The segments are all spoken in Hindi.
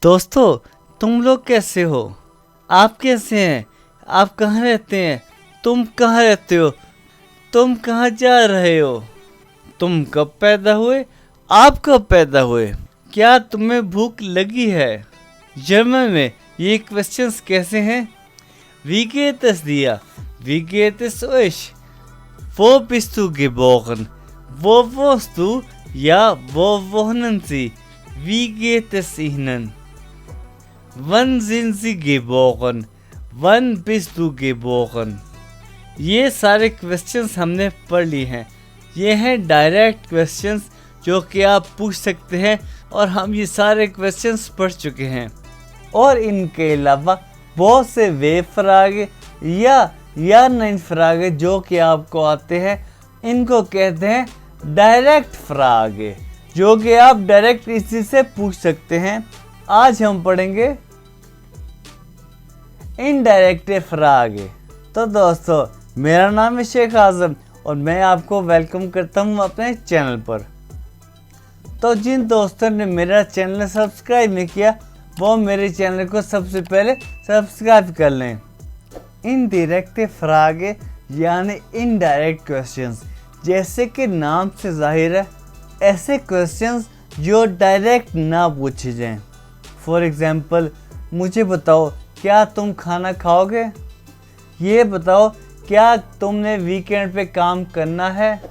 दोस्तों, तुम लोग कैसे हो? आप कैसे हैं? आप कहाँ रहते हैं? तुम कहाँ रहते हो? तुम कहाँ जा रहे हो? तुम कब पैदा हुए? आप कब पैदा हुए? क्या तुम्हें भूख लगी है? जर्मन में ये क्वेश्चंस कैसे हैं? Wie geht es dir? Wie geht es euch? Wo bist du geboren? Wo wohnst du? Ja, wo wohnen Sie? Wie geht es Ihnen? Wann sind Sie geboren? Wann bist du geboren? ये सारे क्वेश्चंस हमने पढ़ लिए हैं। ये हैं डायरेक्ट क्वेश्चंस जो कि आप पूछ सकते हैं और हम ये सारे क्वेश्चंस पढ़ चुके हैं। और इनके अलावा बहुत से वे फ्रागे या नइन फ्रागे जो कि आपको आते हैं, इनको कहते हैं डायरेक्ट फ्रागे, जो कि आप डायरेक्ट इसी से पूछ सकते हैं। आज हम पढ़ेंगे इनडायरेक्ट फ्रागे। तो दोस्तों, मेरा नाम है शेख आजम और मैं आपको वेलकम करता हूं अपने चैनल पर। तो जिन दोस्तों ने मेरा चैनल सब्सक्राइब नहीं किया, वो मेरे चैनल को सबसे पहले सब्सक्राइब कर लें। इनडायरेक्ट फ्रागे यानी इनडायरेक्ट क्वेश्चंस, जैसे कि नाम से जाहिर है, ऐसे क्वेश्चंस जो डायरेक्ट ना पूछे जाएं। फॉर एग्जांपल, मुझे बताओ क्या तुम खाना खाओगे? ये बताओ क्या तुमने वीकेंड पे काम करना है?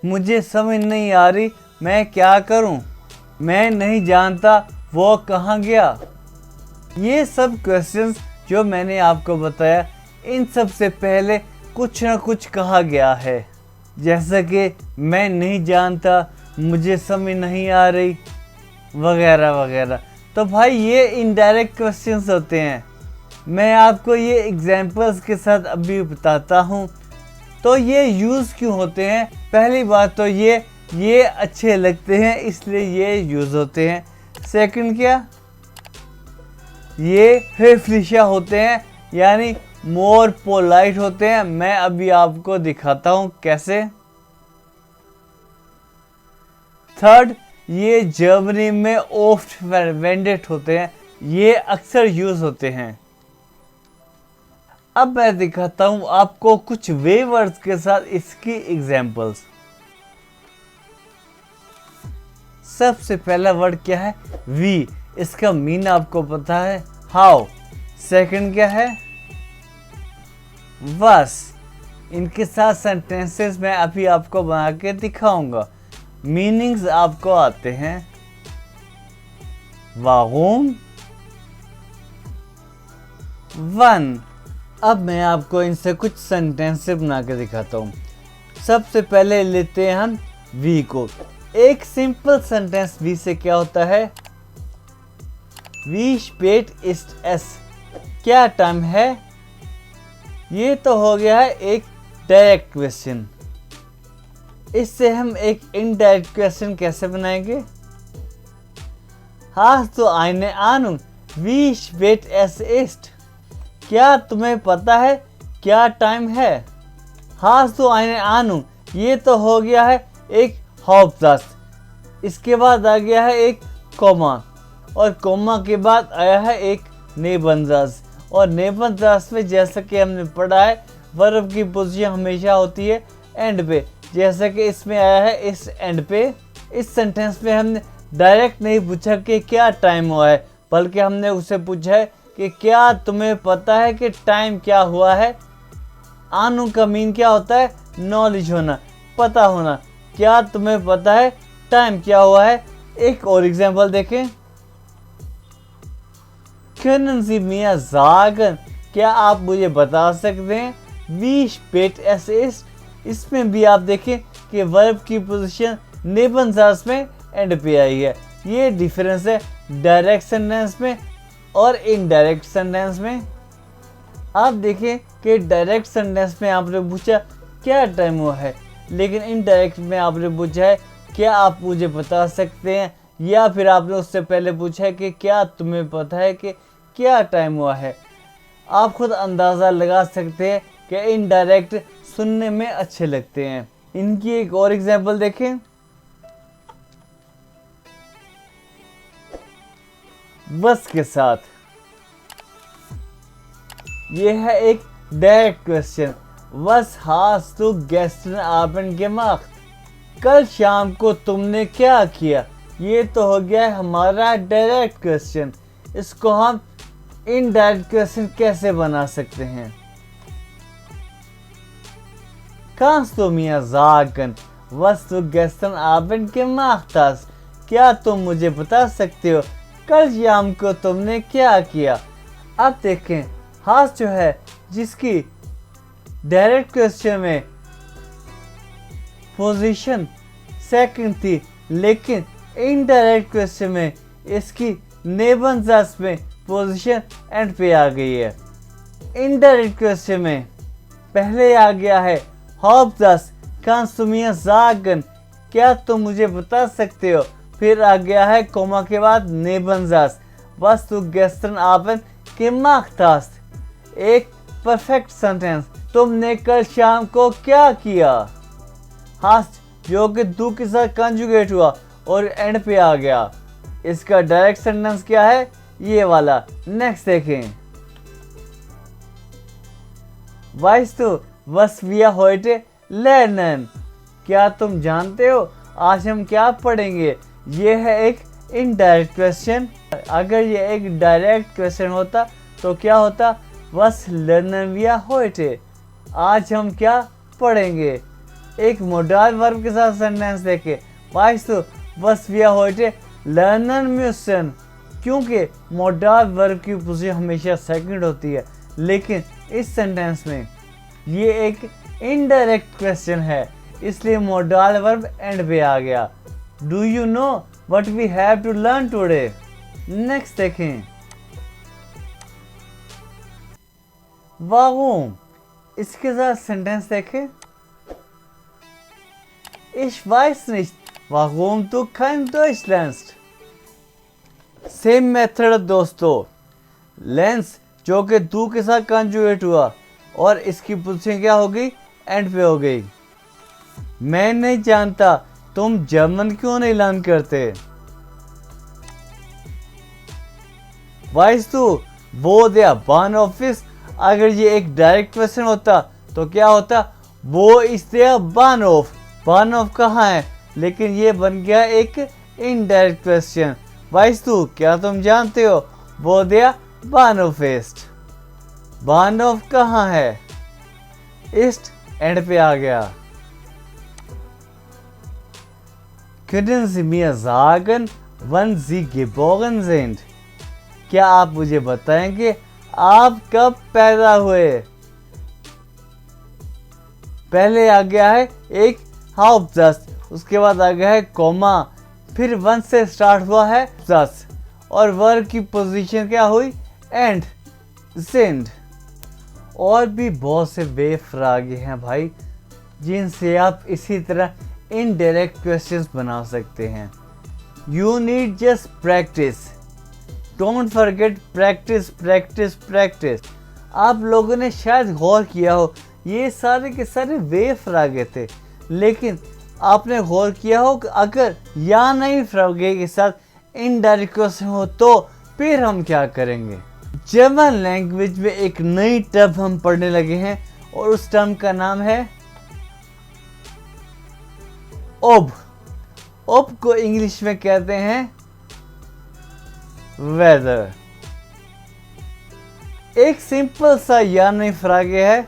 मुझे समझ नहीं आ रही, मैं क्या करूं? मैं नहीं जानता वो कहाँ गया? ये सब क्वेश्चंस जो मैंने आपको बताया, इन सब से पहले कुछ ना कुछ कहा गया है, जैसा कि मैं नहीं जानता, मुझे समझ नहीं आ रही, वगैरह वगैरह। तो भाई ये इनडायरेक्ट क्वेश्चंस होते हैं। मैं आपको ये एग्जांपल्स के साथ अभी बताता हूँ। तो ये यूज़ क्यों होते हैं? पहली बात तो ये अच्छे लगते हैं इसलिए ये यूज़ होते हैं। सेकंड क्या? ये हेफ्लिशा होते हैं यानी मोर पोलाइट होते हैं। मैं अभी आपको दिखाता हूँ कैसे। थर्ड, ये जर्मनी में ओफ्ट वेंडेट होते हैं, ये अक्सर यूज होते हैं। अब मैं दिखाता हूं आपको कुछ वे वर्ड्स के साथ इसकी एग्जांपल्स। सबसे पहला वर्ड क्या है? वी। इसका मीन आपको पता है, हाउ। सेकंड क्या है? वस। इनके साथ सेंटेंसेस मैं अभी आपको बना के दिखाऊंगा, मीनिंग्स आपको आते हैं। वारूम, वन। अब मैं आपको इनसे कुछ सेंटेंसेस बना के दिखाता हूँ। सबसे पहले लेते हैं हम वी को। एक सिंपल सेंटेंस वी से क्या होता है? वी स्पेट इस्ट एस। क्या टाइम है? ये तो हो गया है एक डायरेक्ट क्वेश्चन। इससे हम एक इनडायरेक्ट क्वेश्चन कैसे बनाएंगे? Hast du eine Ahnung wie spät es ist? क्या तुम्हें पता है क्या टाइम है? Hast du eine Ahnung? ये तो हो गया है एक हाउसदास। इसके बाद आ गया है एक कोमा और कोमा के बाद आया है एक नेबनजास। और नेबनजास में जैसा कि हमने पढ़ा है, वर्ब की पोजीशन हमेशा होती है एंड पे, जैसा कि इसमें आया है इस एंड पे। इस सेंटेंस में हमने डायरेक्ट नहीं पूछा कि क्या टाइम हुआ है, बल्कि हमने उससे पूछा है कि क्या तुम्हें पता है कि टाइम क्या हुआ है? आनू का मीन क्या होता है? नॉलेज होना, पता होना। क्या तुम्हें पता है टाइम क्या हुआ है? एक और एग्जांपल देखें। Können Sie mir sagen? क्या आप मुझे बता सकते हैं wie spät es ist? इसमें भी आप देखें कि वर्ब की पोजीशन नेबनजास में एंड पे आई है। ये डिफरेंस है डायरेक्ट सेंटेंस में और इनडायरेक्ट सेंटेंस में। आप देखें कि डायरेक्ट सेंटेंस में आपने पूछा क्या टाइम हुआ है, लेकिन इनडायरेक्ट में आपने पूछा है क्या आप मुझे बता सकते हैं, या फिर आपने उससे पहले पूछा है कि क्या तुम्हें पता है कि क्या टाइम हुआ है। आप खुद अंदाज़ा लगा सकते हैं कि इनडायरेक्ट सुनने में अच्छे लगते हैं। इनकी एक और एग्जांपल देखें। बस के साथ। ये है एक direct question. Was hast du gestern Abend gemacht? कल शाम को तुमने क्या किया? ये तो हो गया हमारा डायरेक्ट क्वेश्चन। इसको हम इनडायरेक्ट क्वेश्चन कैसे बना सकते हैं? Kannst du mir sagen, was du gestern Abend gemacht hast? क्या तुम मुझे बता सकते हो कल शाम को तुमने क्या किया? अब देखें, हाथ जो है जिसकी डायरेक्ट क्वेश्चन में पोजीशन सेकंड थी, लेकिन इनडायरेक्ट क्वेश्चन में इसकी नेबनजास में पोजीशन एंड पे आ गई है। इनडायरेक्ट क्वेश्चन में पहले आ गया है हाउप्टस कांसुमिया जागन, क्या तुम मुझे बता सकते हो? फिर आ गया है कोमा के बाद नेबनजास, बस तू गेस्टन आबन के माख्तास। एक परफेक्ट सेंटेंस, तुमने कल शाम को क्या किया? हास्ट जो कि दू के साथ कंजुगेट हुआ और एंड पे आ गया। इसका डायरेक्ट सेंटेंस क्या है? ये वाला। नेक्स्ट देखें, वाइस तो वस विया होइटे लेनन, क्या तुम जानते हो आज हम क्या पढ़ेंगे? ये है एक इनडायरेक्ट क्वेश्चन। अगर ये एक डायरेक्ट क्वेश्चन होता तो क्या होता? वस लर्नन विया होइटे, आज हम क्या पढ़ेंगे? एक मोडाल वर्ब के साथ सेंटेंस देखे, वाइस तो वस विया होइटे लर्नन म्यूसन, क्योंकि मोडाल वर्ब की पोजीशन हमेशा सेकंड होती है, लेकिन इस सेंटेंस में ये एक इनडायरेक्ट क्वेश्चन है, इसलिए मोडाल वर्ब एंड पे आ गया। Do you know what we have to learn today? Next देखें, वागुम, इसके साथ सेंटेंस देखें, Ich weiß nicht, warum du kein Deutsch lernst. Same method दोस्तों, लेंस जो कि तू के साथ कंजुगेट हुआ और इसकी पोजीशन क्या हो गई? एंड पे हो गई। मैं नहीं जानता तुम जर्मन क्यों नहीं लर्न करते? वाइस तू वो दिया बान ऑफिस, अगर ये एक डायरेक्ट क्वेश्चन होता तो क्या होता? वो इस दिया बान ऑफ, बान ऑफ कहाँ है? लेकिन ये बन गया एक इनडायरेक्ट क्वेश्चन। वाइस तू क्या तुम जानते हो? वो दिया बान ऑफ ईस्ट, बान ऑफ कहाँ है? ईस्ट एंड पे आ गया। Können Sie mir sagen, wann Sie geboren sind? क्या आप मुझे बताएंगे आप कब पैदा हुए? पहले आ गया है एक हाउप्टस, उसके बाद आ गया है कोमा, फिर वन से स्टार्ट हुआ है प्लस, और वर्ब की पोजीशन क्या हुई? And send. और भी बहुत से वे फ्रागे हैं भाई, जिनसे आप इसी तरह इनडायरेक्ट क्वेश्चंस बना सकते हैं। You need just practice, don't forget practice practice practice. आप लोगों ने शायद गौर किया हो, ये सारे के सारे वे फ्रागे थे, लेकिन आपने गौर किया हो कि अगर या नहीं फ्रागे के साथ इनडायरेक्ट क्वेश्चन हो तो फिर हम क्या करेंगे? जर्मन लैंग्वेज में एक नई टर्म हम पढ़ने लगे हैं और उस टर्म का नाम है ओब। ओब को इंग्लिश में कहते हैं वेदर। एक सिंपल सा या नहीं फ्रागे है,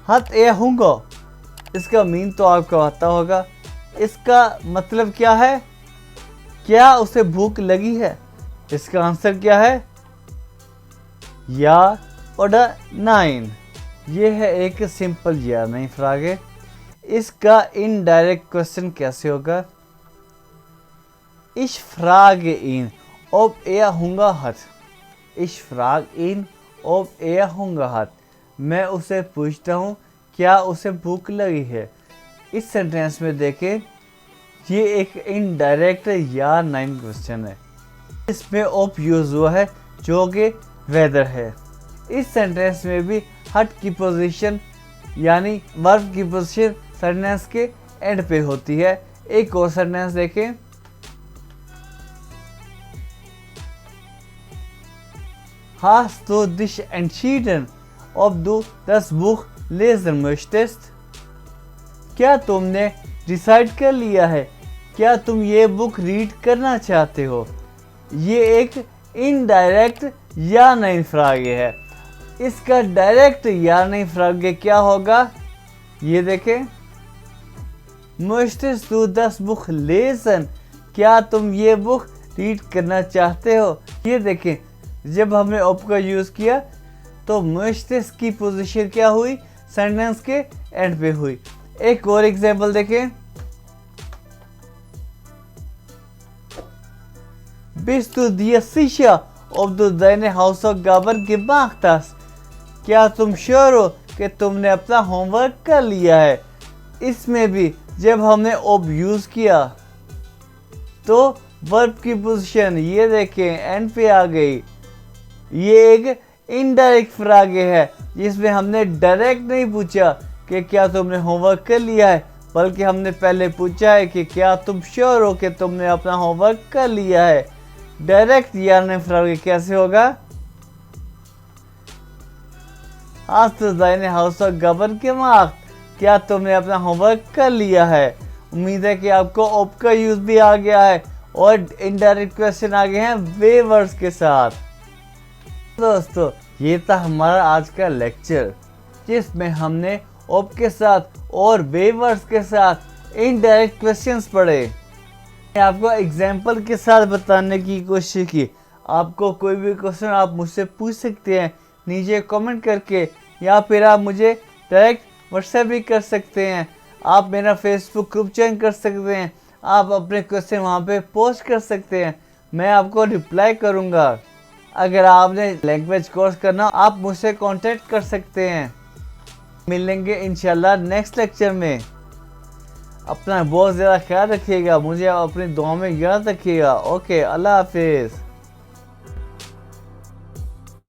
हत ए हुंगो, इसका मीन तो आपको पता होगा। इसका मतलब क्या है? क्या उसे भूख लगी है? इसका आंसर क्या है? या और 9। ये है एक सिंपल या नहीं फ्रागे। इसका इनडायरेक्ट क्वेश्चन कैसे होगा? Ich frage ihn, ob er Hunger hat. Ich frage ihn, ob er Hunger hat. मैं उसे पूछता हूँ क्या उसे भूख लगी है। इस सेंटेंस में देखें, ये एक इनडायरेक्ट या नाइन क्वेश्चन है। इसमें ओप यूज हुआ है जो कि वेदर है। इस सेंटेंस में भी हट की पोजीशन यानी वर्ब की पोजीशन सेंटेंस के एंड पे होती है। एक और सेंटेंस देखें, Hast du dich entschieden, ob du das Buch lesen möchtest? क्या तुमने डिसाइड कर लिया है क्या तुम ये बुक रीड करना चाहते हो? ये एक इनडायरेक्ट या नहीं फ्रागे है। इसका डायरेक्ट या नहीं फ्रागे क्या होगा? ये देखें, Möchtest du das Buch lesen? क्या तुम ये बुक रीड करना चाहते हो? ये देखें, जब हमने ob का यूज़ किया तो möchtest की पोजीशन क्या हुई? सेंटेंस के एंड पे हुई। एक और एग्जांपल देखें, Bist du dir sicher, ob du deine Hausaufgaben gemacht hast? क्या तुम श्योर हो कि तुमने अपना होमवर्क कर लिया है? इसमें भी जब हमने ob यूज किया तो वर्ब की पोजीशन ये देखें एंड पे आ गई। ये एक इनडायरेक्ट फ्रागे है जिसमें हमने डायरेक्ट नहीं पूछा कि क्या तुमने होमवर्क कर लिया है, बल्कि हमने पहले पूछा है कि क्या तुम श्योर हो कि तुमने अपना होमवर्क कर लिया है। डायरेक्ट या नहीं फ्रागे कैसे होगा? Hast du deine Hausaufgaben gemacht? क्या तुमने अपना होमवर्क कर लिया है? उम्मीद है कि आपको ob का यूज भी आ गया है और इनडायरेक्ट क्वेश्चन आ गए हैं वे वर्ड्स के साथ। दोस्तों, ये था हमारा आज का लेक्चर जिसमें हमने ob के साथ और वे वर्ड्स के साथ इनडायरेक्ट क्वेश्चंस पढ़े। मैंने आपको एग्जाम्पल के साथ बताने की कोशिश की। आपको कोई भी क्वेश्चन आप मुझसे पूछ सकते हैं नीचे कमेंट करके, या फिर आप मुझे डायरेक्ट व्हाट्सएप भी कर सकते हैं। आप मेरा फेसबुक ग्रुप ज्वाइन कर सकते हैं। आप अपने क्वेश्चन वहाँ पे पोस्ट कर सकते हैं, मैं आपको रिप्लाई करूँगा। अगर आपने लैंग्वेज कोर्स करना आप मुझसे कांटेक्ट कर सकते हैं। मिलेंगे इंशाल्लाह नेक्स्ट लेक्चर में। अपना बहुत ज़्यादा ख्याल रखिएगा, मुझे अपनी दुआ में याद रखिएगा। ओके, अल्लाह हाफिज़।